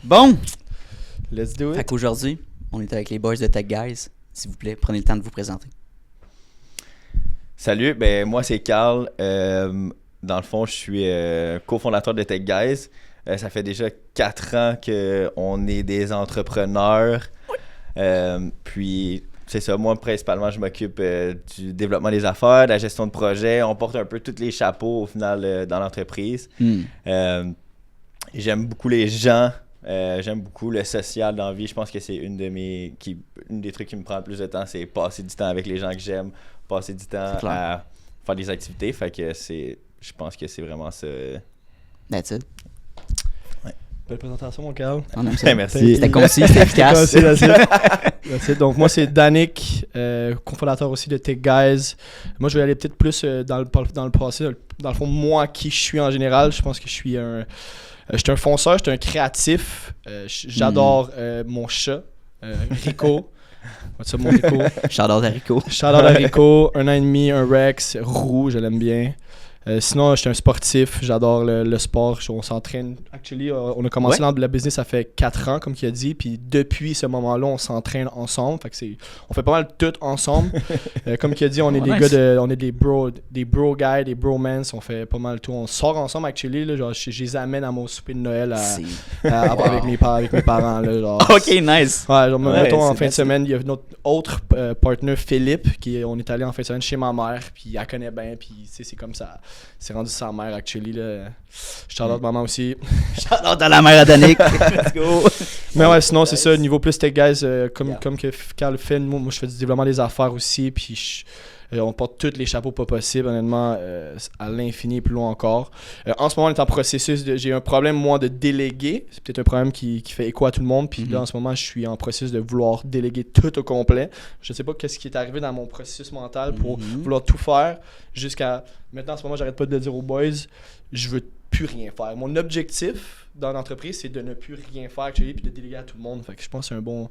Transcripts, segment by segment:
Bon! Let's do Fait it. qu'aujourd'hui, on est avec les boys de Tech Guys. S'il vous plaît, prenez le temps de vous présenter. Salut, moi c'est Carl. Dans le fond, je suis cofondateur de Tech Guys. Ça fait déjà 4 ans qu'on est des entrepreneurs. Puis c'est ça, moi principalement je m'occupe du développement des affaires, de la gestion de projet. On porte un peu tous les chapeaux au final dans l'entreprise. J'aime beaucoup les gens. J'aime beaucoup le social dans la vie. Je pense que c'est une des trucs qui me prend le plus de temps, c'est passer du temps avec les gens que j'aime, passer du temps à faire des activités. Fait que je pense que c'est vraiment ça. That's it. Belle présentation, mon Carl. On aime ça. Merci. C'était concis, c'était efficace. That's it. Donc, moi, c'est Danick, cofondateur aussi de Tech Guys. Moi, je vais aller peut-être plus dans le passé. Dans le fond, moi, qui je suis en général, je pense que je suis un fonceur, je suis un créatif. J'adore mon chat, Rico. What's up, mon Rico? Shout-out à Rico. Shout-out à Rico, 1 an et demi, un Rex, roux, je l'aime bien. Sinon, je suis un sportif, j'adore le sport, on s'entraîne. Actually, on a commencé le business, ça fait 4 ans, comme il a dit, puis depuis ce moment-là, on s'entraîne ensemble. Fait que on fait pas mal tout ensemble. Comme il a dit, on est des gars on est des bro guys, des bromance, on fait pas mal tout. On sort ensemble, actually, là, genre, je les amène à mon souper de Noël avec mes parents. Là, genre. Ok, nice. Ouais, genre, mettons, en fin de semaine, il y a notre autre partner, Philippe, on est allé en fin de semaine chez ma mère, puis elle connaît bien, puis c'est comme ça. C'est rendu sa mère, actually. Shout-out maman aussi. Shout-out à la mère à Danick. Let's go. Mais ouais, sinon, c'est ça. Niveau plus Tech Guys, comme que Carl fait, moi, je fais du développement des affaires aussi. Puis on porte tous les chapeaux pas possibles, honnêtement, à l'infini et plus loin encore. En ce moment, on est en processus j'ai un problème, moi, de déléguer. C'est peut-être un problème qui fait écho à tout le monde. Puis là, en ce moment, je suis en processus de vouloir déléguer tout au complet. Je sais pas qu'est-ce qui est arrivé dans mon processus mental pour vouloir tout faire jusqu'à... Maintenant, en ce moment, j'arrête pas de le dire aux boys, je veux plus rien faire. Mon objectif dans l'entreprise, c'est de ne plus rien faire, actually, puis de déléguer à tout le monde. Fait que je pense que c'est un bon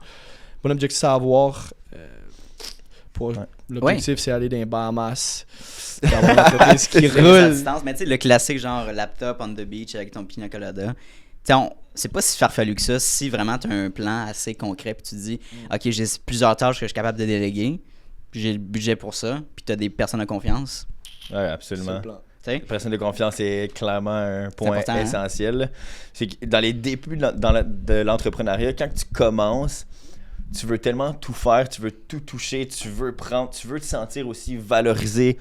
objectif à avoir. L'objectif, c'est aller dans les Bahamas, d'avoir une entreprise qui roule. Mais tu sais, le classique genre laptop on the beach avec ton pina colada. Tu sais, c'est pas si farfelu que ça si vraiment tu as un plan assez concret puis tu te dis OK, j'ai plusieurs tâches que je suis capable de déléguer, puis j'ai le budget pour ça, puis tu as des personnes de confiance. Oui, absolument. La personne de confiance est clairement un point essentiel. C'est que dans les débuts de l'entrepreneuriat, quand tu commences, tu veux tellement tout faire, tu veux tout toucher, tu veux te sentir aussi valorisé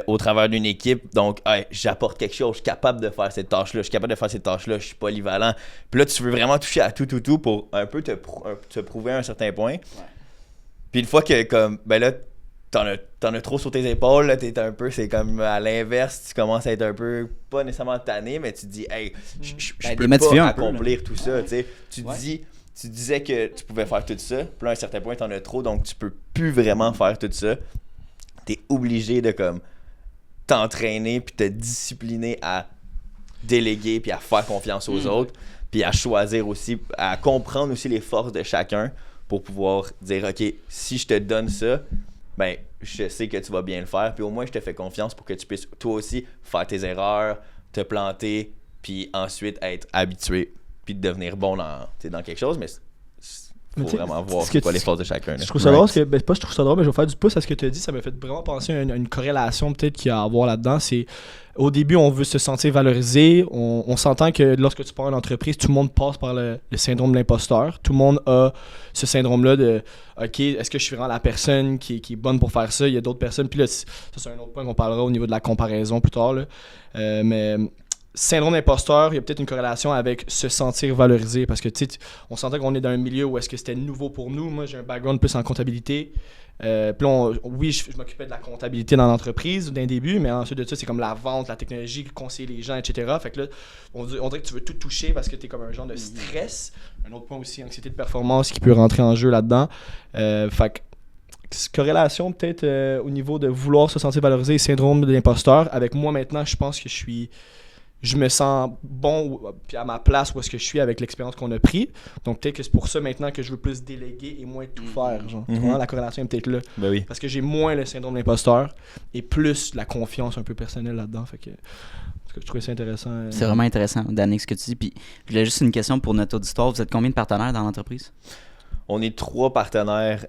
au travers d'une équipe. Donc, j'apporte quelque chose, je suis capable de faire cette tâche-là, je suis polyvalent. Puis là, tu veux vraiment toucher à tout pour un peu te prouver à un certain point. Ouais. Puis une fois que, là, t'en as trop sur tes épaules, là, t'es un peu, c'est comme à l'inverse, tu commences à être un peu, pas nécessairement tanné, mais tu te dis, hey, je peux pas accomplir tout ça, tu sais. Tu disais que tu pouvais faire tout ça, puis là, à un certain point, t'en as trop, donc tu peux plus vraiment faire tout ça. T'es obligé de, t'entraîner, puis te discipliner à déléguer, puis à faire confiance aux autres, puis à choisir aussi, à comprendre aussi les forces de chacun pour pouvoir dire, OK, si je te donne ça, je sais que tu vas bien le faire, puis au moins je te fais confiance pour que tu puisses toi aussi faire tes erreurs, te planter, puis ensuite être habitué, puis devenir bon dans quelque chose, mais faut vraiment voir c'est quoi les forces de chacun. Là. Je trouve ça drôle, je trouve ça drôle, mais je vais faire du pouce à ce que tu as dit, ça m'a fait vraiment penser à une corrélation peut-être qu'il y a à avoir là-dedans, c'est au début on veut se sentir valorisé, on s'entend que lorsque tu pars une entreprise, tout le monde passe par le syndrome de l'imposteur, tout le monde a ce syndrome-là de OK, est-ce que je suis vraiment la personne qui est bonne pour faire ça, il y a d'autres personnes, puis là, ça c'est un autre point qu'on parlera au niveau de la comparaison plus tard, là. Mais syndrome d'imposteur, il y a peut-être une corrélation avec se sentir valorisé parce que on sentait qu'on est dans un milieu où est-ce que c'était nouveau pour nous. Moi, j'ai un background plus en comptabilité. Puis là, je m'occupais de la comptabilité dans l'entreprise d'un début, mais ensuite de ça, c'est comme la vente, la technologie, conseiller les gens, etc. Fait que là, on dirait que tu veux tout toucher parce que tu es comme un genre de stress. Un autre point aussi, anxiété de performance qui peut rentrer en jeu là-dedans. Fait que corrélation peut-être au niveau de vouloir se sentir valorisé et syndrome de l'imposteur. Avec moi maintenant, je pense que je suis je me sens bon puis à ma place où est-ce que je suis avec l'expérience qu'on a pris. Donc peut-être que c'est pour ça maintenant que je veux plus déléguer et moins tout faire. Genre. Tu vois, la corrélation est peut-être là. Ben oui. Parce que j'ai moins le syndrome de l'imposteur et plus la confiance un peu personnelle là-dedans. Fait que, je trouvais ça intéressant. C'est vraiment intéressant, Danick, ce que tu dis. Puis, j'ai juste une question pour notre auditoire. Vous êtes combien de partenaires dans l'entreprise? On est 3 partenaires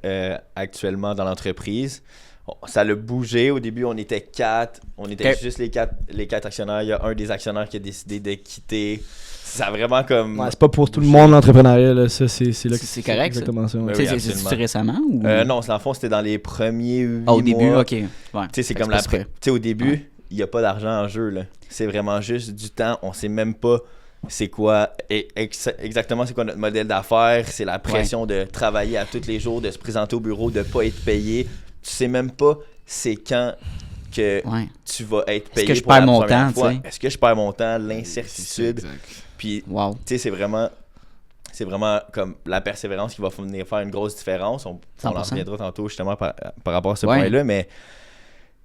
actuellement dans l'entreprise. Ça a bougé. Au début, on était 4. On était juste les quatre actionnaires. Il y a un des actionnaires qui a décidé de quitter. Ça a vraiment comme... Ouais, c'est pas pour tout le monde l'entrepreneuriat. Là. Ça, c'est correct, exactement ça. Ouais. Oui, c'est récemment? Ou... non, dans le fond, c'était dans les premiers 8 au début, mois. OK. Ouais. C'est comme la... Au début, il n'y a pas d'argent en jeu. Là. C'est vraiment juste du temps. On sait même pas c'est quoi exactement c'est quoi notre modèle d'affaires. C'est la pression de travailler à tous les jours, de se présenter au bureau, de pas être payé. Tu sais même pas c'est quand que tu vas être payé. Est-ce que je perds mon temps, fois. Est-ce que je perds mon temps, l'incertitude. Puis tu sais, c'est vraiment comme la persévérance qui va venir faire une grosse différence. On en reviendra tantôt justement par rapport à ce point-là, mais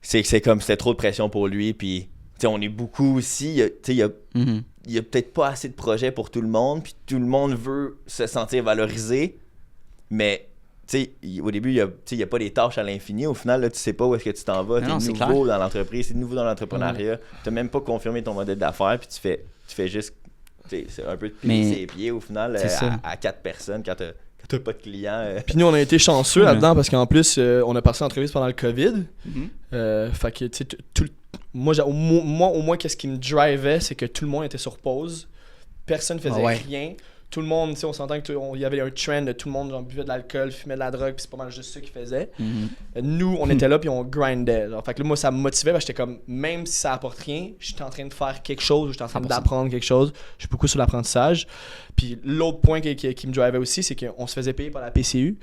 c'est comme c'était trop de pression pour lui. Puis on est beaucoup aussi. Il y a peut-être pas assez de projets pour tout le monde. Puis tout le monde veut se sentir valorisé, mais au début, il n'y a pas des tâches à l'infini. Au final, là, tu sais pas où est-ce que tu t'en vas. Tu es nouveau dans l'entreprise, tu es nouveau dans l'entrepreneuriat. Tu n'as même pas confirmé ton modèle d'affaires, puis tu fais juste c'est un peu de plier ses pieds au final à 4 personnes quand tu n'as pas de clients. Puis nous, on a été chanceux là-dedans parce qu'en plus, on a passé l'entreprise pendant le COVID. Fait que, tu sais, moi, au moins, qu'est-ce qui me drivait, c'est que tout le monde était sur pause. Personne ne faisait rien. Tout le monde, on s'entend qu'il y avait un trend de tout le monde genre, buvait de l'alcool, fumait de la drogue, puis c'est pas mal juste ça qu'ils faisaient. Nous, on était là, puis on grindait. Genre. Fait que là, moi, ça me motivait, parce que j'étais comme, même si ça apporte rien, j'étais en train de faire quelque chose, j'étais en train d'apprendre quelque chose. Je suis beaucoup sur l'apprentissage. Puis l'autre point qui me drivait aussi, c'est qu'on se faisait payer par la PCU.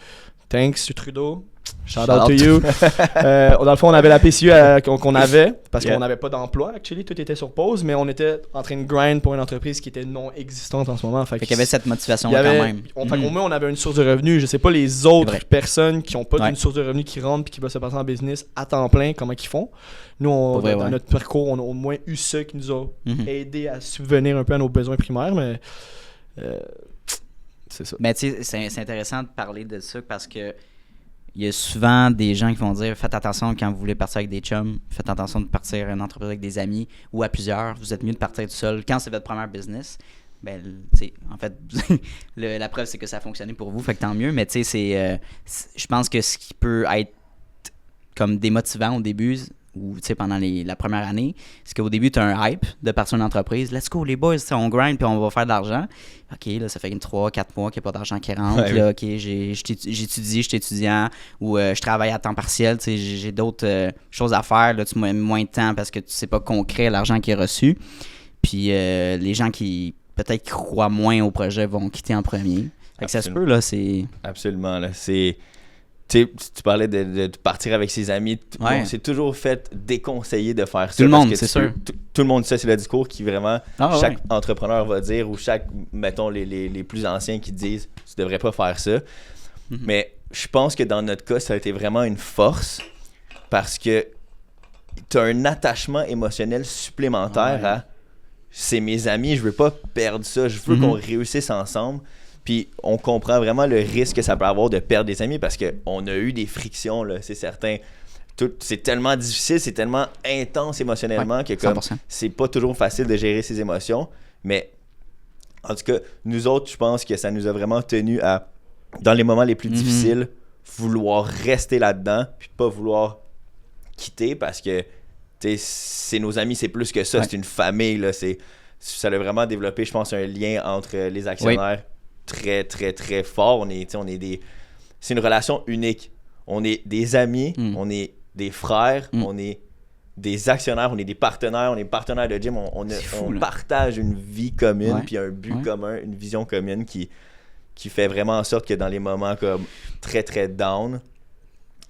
Thanks, Trudeau. Shout out to you. Dans le fond, on avait la PCU qu'on avait parce qu'on n'avait pas d'emploi. Actually, tout était sur pause, mais on était en train de grind pour une entreprise qui était non existante en ce moment. Fait qu'il y avait cette motivation-là quand même. Au moins, on avait une source de revenus. Je sais pas les autres personnes qui n'ont pas d'une source de revenus qui rentrent et qui vont se passer en business à temps plein, comment ils font. Nous, dans notre parcours, on a au moins eu ça qui nous a aidé à subvenir un peu à nos besoins primaires, mais c'est ça. Mais tu sais, c'est intéressant de parler de ça parce que il y a souvent des gens qui vont dire faites attention quand vous voulez partir avec des chums, faites attention de partir une entreprise avec des amis ou à plusieurs, vous êtes mieux de partir tout seul quand c'est votre première business. Ben, tu sais, en fait, la preuve c'est que ça a fonctionné pour vous, fait que tant mieux, mais tu sais, je pense que ce qui peut être comme démotivant au début ou tu sais pendant la première année, c'est qu'au début tu as un hype de partir d'une entreprise, let's go les boys, on grind puis on va faire de l'argent. OK, là ça fait 3-4 mois qu'il n'y a pas d'argent qui rentre, là, OK, j'étudie, je suis étudiant ou je travaille à temps partiel, tu sais j'ai d'autres choses à faire, là tu mets moins de temps parce que tu sais pas concret l'argent qui est reçu. Puis les gens qui peut-être qui croient moins au projet vont quitter en premier. Fait que ça se peut là, c'est absolument là, c'est tu parlais de partir avec ses amis. On s'est toujours fait déconseiller de faire ça. Tout le monde, c'est sûr. Tout le monde, ça, c'est le discours qui vraiment, chaque entrepreneur va dire, ou mettons, les plus anciens qui disent, tu devrais pas faire ça. Mais je pense que dans notre cas, ça a été vraiment une force parce que tu as un attachement émotionnel supplémentaire à c'est mes amis, je veux pas perdre ça, je veux qu'on réussisse ensemble. Puis on comprend vraiment le risque que ça peut avoir de perdre des amis parce qu'on a eu des frictions, là, c'est certain. C'est tellement difficile, c'est tellement intense émotionnellement que comme c'est pas toujours facile de gérer ses émotions. Mais en tout cas, nous autres, je pense que ça nous a vraiment tenu à, dans les moments les plus difficiles, vouloir rester là-dedans puis pas vouloir quitter parce que c'est nos amis, c'est plus que ça, c'est une famille. Là, ça a vraiment développé, je pense, un lien entre les actionnaires très, très, très fort. On est c'est une relation unique. On est des amis, on est des frères, on est des actionnaires, on est des partenaires, on est partenaires de gym, on partage une vie commune, puis un but commun, une vision commune qui fait vraiment en sorte que dans les moments comme très, très down,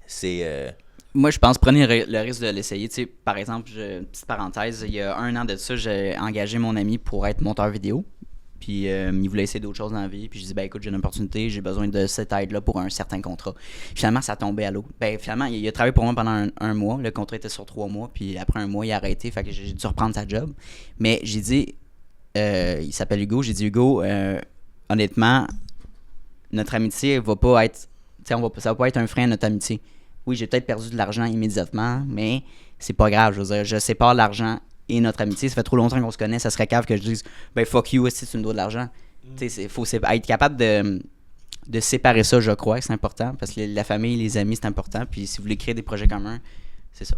c'est... Moi, je pense, prenez le risque de l'essayer. Tu sais, par exemple, petite parenthèse, il y a 1 an de ça, j'ai engagé mon ami pour être monteur vidéo. Puis il voulait essayer d'autres choses dans la vie. Puis je dis, ben écoute, j'ai une opportunité, j'ai besoin de cette aide-là pour un certain contrat. Finalement, ça tombait à l'eau. Ben finalement, il a travaillé pour moi pendant un mois. Le contrat était sur 3 mois. Puis après un mois, il a arrêté. Fait que j'ai dû reprendre sa job. Mais j'ai dit, il s'appelle Hugo. J'ai dit, Hugo, honnêtement, notre amitié va pas être. Ça va pas être un frein à notre amitié. Oui, j'ai peut-être perdu de l'argent immédiatement, mais c'est pas grave. Je veux dire, je sépare l'argent et notre amitié. Ça fait trop longtemps qu'on se connaît. Ça serait cave que je dise, ben fuck you, si tu me dois de l'argent. Tu sais, il faut être capable de séparer ça, je crois, que c'est important. Parce que la famille, les amis, c'est important. Puis si vous voulez créer des projets communs, c'est ça.